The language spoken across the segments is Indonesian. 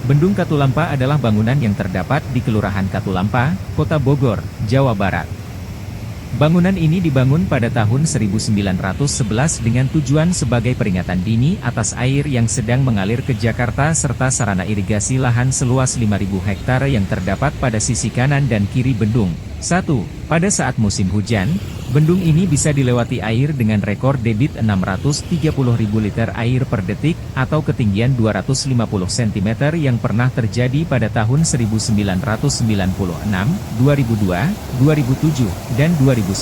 Bendung Katulampa adalah bangunan yang terdapat di Kelurahan Katulampa, Kota Bogor, Jawa Barat. Bangunan ini dibangun pada tahun 1911 dengan tujuan sebagai peringatan dini atas air yang sedang mengalir ke Jakarta serta sarana irigasi lahan seluas 5.000 hektar yang terdapat pada sisi kanan dan kiri bendung. 1. Pada saat musim hujan, bendung ini bisa dilewati air dengan rekor debit 630.000 liter air per detik, atau ketinggian 250 cm yang pernah terjadi pada tahun 1996, 2002, 2007, dan 2010.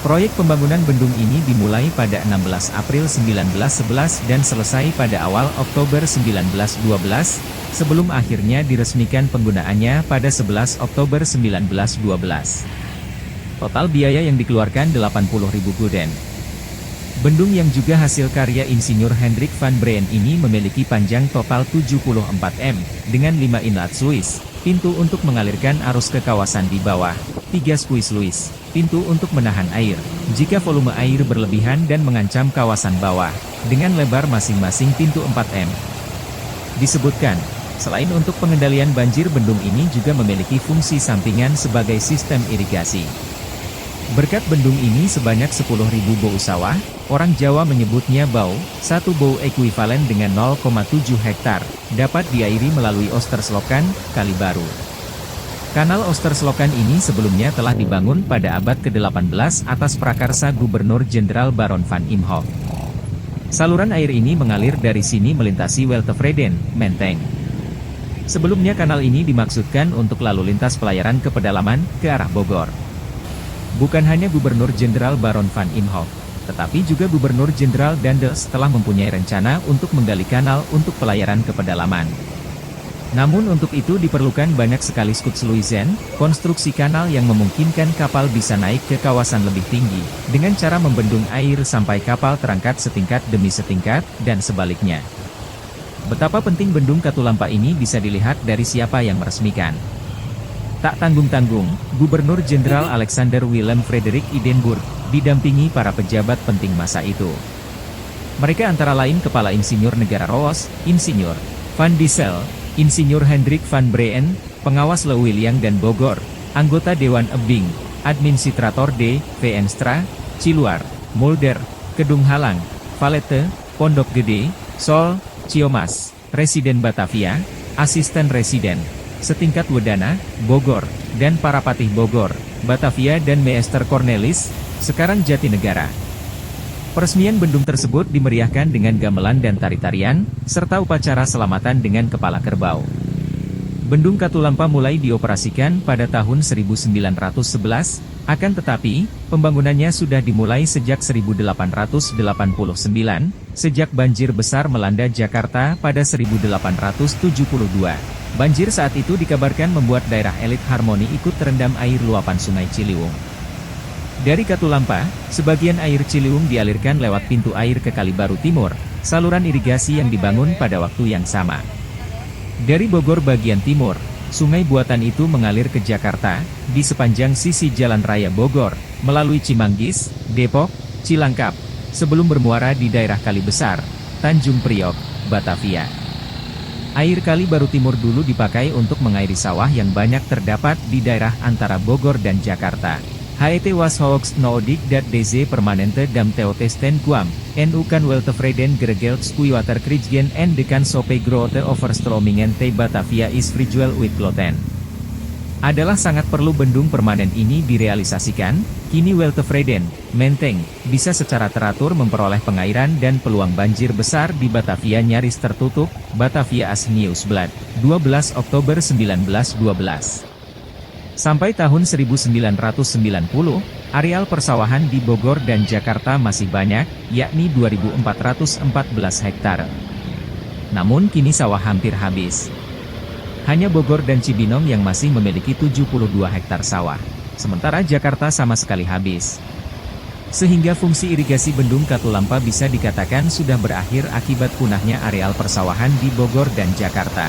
Proyek pembangunan bendung ini dimulai pada 16 April 1911 dan selesai pada awal Oktober 1912, sebelum akhirnya diresmikan penggunaannya pada 11 Oktober 1912. Total biaya yang dikeluarkan 80.000 gulden. Bendung yang juga hasil karya Insinyur Hendrik van Breen ini memiliki panjang total 74 m, dengan 5 inlet sluis, pintu untuk mengalirkan arus ke kawasan di bawah, 3 squeeze sluis, pintu untuk menahan air, jika volume air berlebihan dan mengancam kawasan bawah, dengan lebar masing-masing pintu 4 m. Disebutkan, selain untuk pengendalian banjir, bendung ini juga memiliki fungsi sampingan sebagai sistem irigasi. Berkat bendung ini sebanyak 10.000 bau sawah, orang Jawa menyebutnya bau, satu bau ekuivalen dengan 0,7 hektar, dapat diairi melalui Oosterschellokken, Kali Baru. Kanal Oosterschellokken ini sebelumnya telah dibangun pada abad ke-18 atas prakarsa Gubernur Jenderal Baron van Imhoff. Saluran air ini mengalir dari sini melintasi Weltevreden, Menteng. Sebelumnya kanal ini dimaksudkan untuk lalu lintas pelayaran ke pedalaman, ke arah Bogor. Bukan hanya Gubernur Jenderal Baron van Imhoff, tetapi juga Gubernur Jenderal Daendels telah mempunyai rencana untuk menggali kanal untuk pelayaran ke pedalaman. Namun untuk itu diperlukan banyak sekali skutsluizen, konstruksi kanal yang memungkinkan kapal bisa naik ke kawasan lebih tinggi, dengan cara membendung air sampai kapal terangkat setingkat demi setingkat, dan sebaliknya. Betapa penting bendung Katulampa ini bisa dilihat dari siapa yang meresmikan. Tak tanggung-tanggung, Gubernur Jenderal Alexander Willem Frederik Idenburg, didampingi para pejabat penting masa itu. Mereka antara lain Kepala Insinyur Negara Roos, Insinyur Van Diesel, Insinyur Hendrik van Breen, Pengawas Lewiliang dan Bogor, Anggota Dewan Ebing, Administrator D. V. Enstra, Ciluar, Mulder, Kedung Halang, Valette, Pondok Gede, Sol, Ciomas, Residen Batavia, Asisten Residen, Setingkat Wedana, Bogor, dan para patih Bogor, Batavia dan Meester Cornelis, sekarang Jatinegara. Peresmian bendung tersebut dimeriahkan dengan gamelan dan tari-tarian, serta upacara selamatan dengan kepala kerbau. Bendung Katulampa mulai dioperasikan pada tahun 1911, akan tetapi, pembangunannya sudah dimulai sejak 1889, sejak banjir besar melanda Jakarta pada 1872. Banjir saat itu dikabarkan membuat daerah elit Harmoni ikut terendam air luapan Sungai Ciliwung. Dari Katulampa, sebagian air Ciliwung dialirkan lewat pintu air ke Kali Baru Timur, saluran irigasi yang dibangun pada waktu yang sama. Dari Bogor bagian timur, sungai buatan itu mengalir ke Jakarta, di sepanjang sisi Jalan Raya Bogor, melalui Cimanggis, Depok, Cilangkap, sebelum bermuara di daerah Kali Besar, Tanjung Priok, Batavia. Air Kali Baru Timur dulu dipakai untuk mengairi sawah yang banyak terdapat di daerah antara Bogor dan Jakarta. Het was hoogst nodig dat deze permanente dam teotesten kwam, en u kan Weltevreden geregeld spoorwater krijgen en de kan sope grote overstromingen te Batavia is visual uitkloten. Adalah sangat perlu bendung permanen ini direalisasikan, kini Weltevreden, Menteng, bisa secara teratur memperoleh pengairan dan peluang banjir besar di Batavia nyaris tertutup. Batavia as Nieuwsblad, 12 Oktober 1912. Sampai tahun 1990, areal persawahan di Bogor dan Jakarta masih banyak, yakni 2.414 hektar. Namun kini sawah hampir habis. Hanya Bogor dan Cibinong yang masih memiliki 72 hektar sawah, sementara Jakarta sama sekali habis. Sehingga fungsi irigasi bendung Katulampa bisa dikatakan sudah berakhir akibat punahnya areal persawahan di Bogor dan Jakarta.